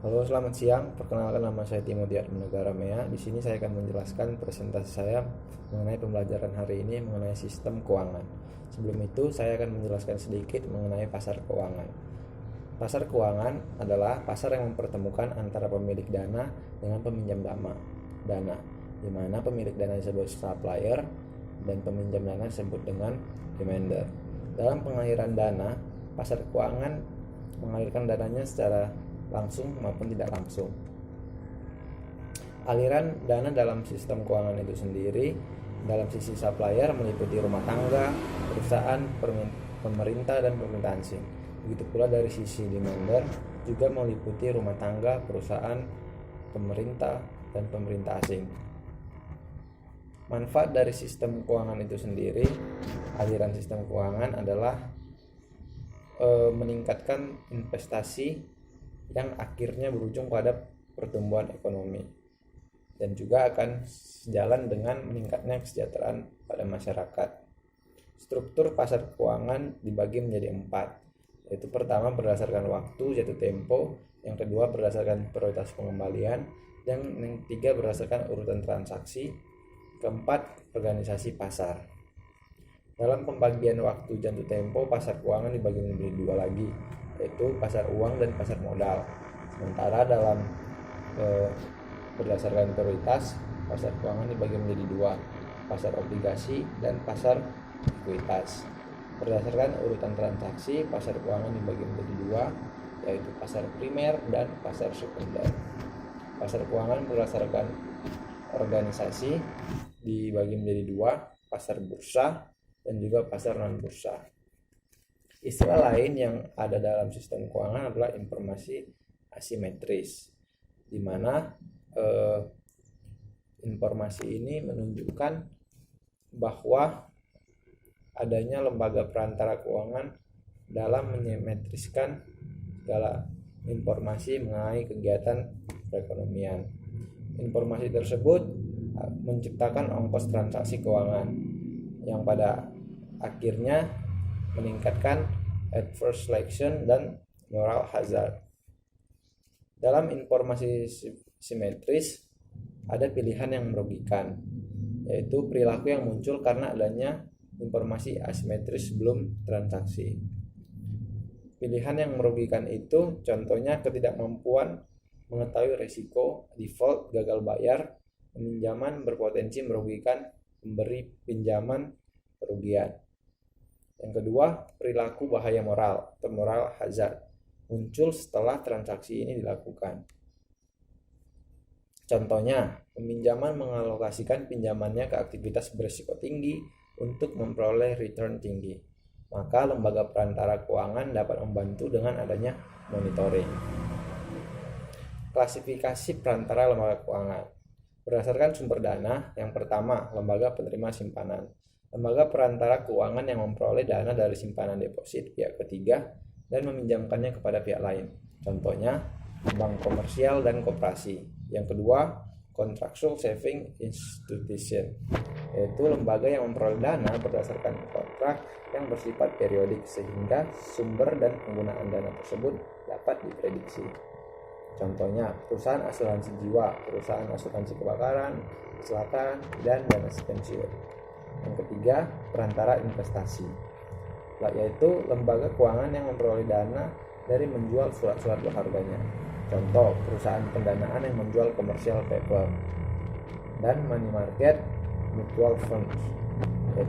Halo, selamat siang. Perkenalkan, nama saya Timothy Atmanegara Mea. Di sini saya akan menjelaskan presentasi saya mengenai pembelajaran hari ini mengenai sistem keuangan. Sebelum itu, saya akan menjelaskan sedikit mengenai pasar keuangan. Pasar keuangan adalah pasar yang mempertemukan antara pemilik dana dengan peminjam dana, di mana pemilik dana disebut supplier dan peminjam dana disebut dengan demander. Dalam pengairan dana, pasar keuangan mengalirkan dananya secara langsung maupun tidak langsung. Aliran dana dalam sistem keuangan itu sendiri dalam sisi supplier meliputi rumah tangga, perusahaan, pemerintah, dan permintaan asing. Begitu pula dari sisi demander juga meliputi rumah tangga, perusahaan, pemerintah, dan pemerintah asing. Manfaat dari sistem keuangan itu sendiri, aliran sistem keuangan adalah meningkatkan investasi yang akhirnya berujung pada pertumbuhan ekonomi dan juga akan sejalan dengan meningkatnya kesejahteraan pada masyarakat. Struktur pasar keuangan dibagi menjadi 4, yaitu pertama berdasarkan waktu jatuh tempo, yang kedua berdasarkan prioritas pengembalian, dan yang ketiga berdasarkan urutan transaksi, keempat organisasi pasar. Dalam pembagian waktu jatuh tempo, pasar keuangan dibagi menjadi 2 lagi, yaitu pasar uang dan pasar modal. Sementara dalam berdasarkan prioritas, pasar keuangan dibagi menjadi 2, pasar obligasi dan pasar ekuitas. Berdasarkan urutan transaksi, pasar keuangan dibagi menjadi 2, yaitu pasar primer dan pasar sekunder. Pasar keuangan berdasarkan organisasi dibagi menjadi 2, pasar bursa dan juga pasar non bursa. Istilah lain yang ada dalam sistem keuangan adalah informasi asimetris, di mana informasi ini menunjukkan bahwa adanya lembaga perantara keuangan dalam mensimetriskan segala informasi mengenai kegiatan perekonomian. Informasi tersebut menciptakan ongkos transaksi keuangan yang pada akhirnya meningkatkan adverse selection dan moral hazard. Dalam informasi simetris ada pilihan yang merugikan, yaitu perilaku yang muncul karena adanya informasi asimetris sebelum transaksi. Pilihan yang merugikan itu contohnya ketidakmampuan mengetahui risiko, default, gagal bayar, peminjaman berpotensi merugikan pemberi pinjaman, kerugian. Yang kedua, perilaku bahaya moral atau moral hazard muncul setelah transaksi ini dilakukan. Contohnya, peminjaman mengalokasikan pinjamannya ke aktivitas berisiko tinggi untuk memperoleh return tinggi. Maka lembaga perantara keuangan dapat membantu dengan adanya monitoring. Klasifikasi perantara lembaga keuangan berdasarkan sumber dana. Yang pertama, lembaga penerima simpanan. Lembaga perantara keuangan yang memperoleh dana dari simpanan deposit pihak ketiga dan meminjamkannya kepada pihak lain. Contohnya, bank komersial dan koperasi. Yang kedua, contractual saving institution, yaitu lembaga yang memperoleh dana berdasarkan kontrak yang bersifat periodik sehingga sumber dan penggunaan dana tersebut dapat diprediksi. Contohnya, perusahaan asuransi jiwa, perusahaan asuransi kebakaran, kecelakaan, dan dana pensiun. Yang ketiga, perantara investasi, yaitu lembaga keuangan yang memperoleh dana dari menjual surat-surat berharganya. Contoh, perusahaan pendanaan yang menjual commercial paper dan money market mutual funds.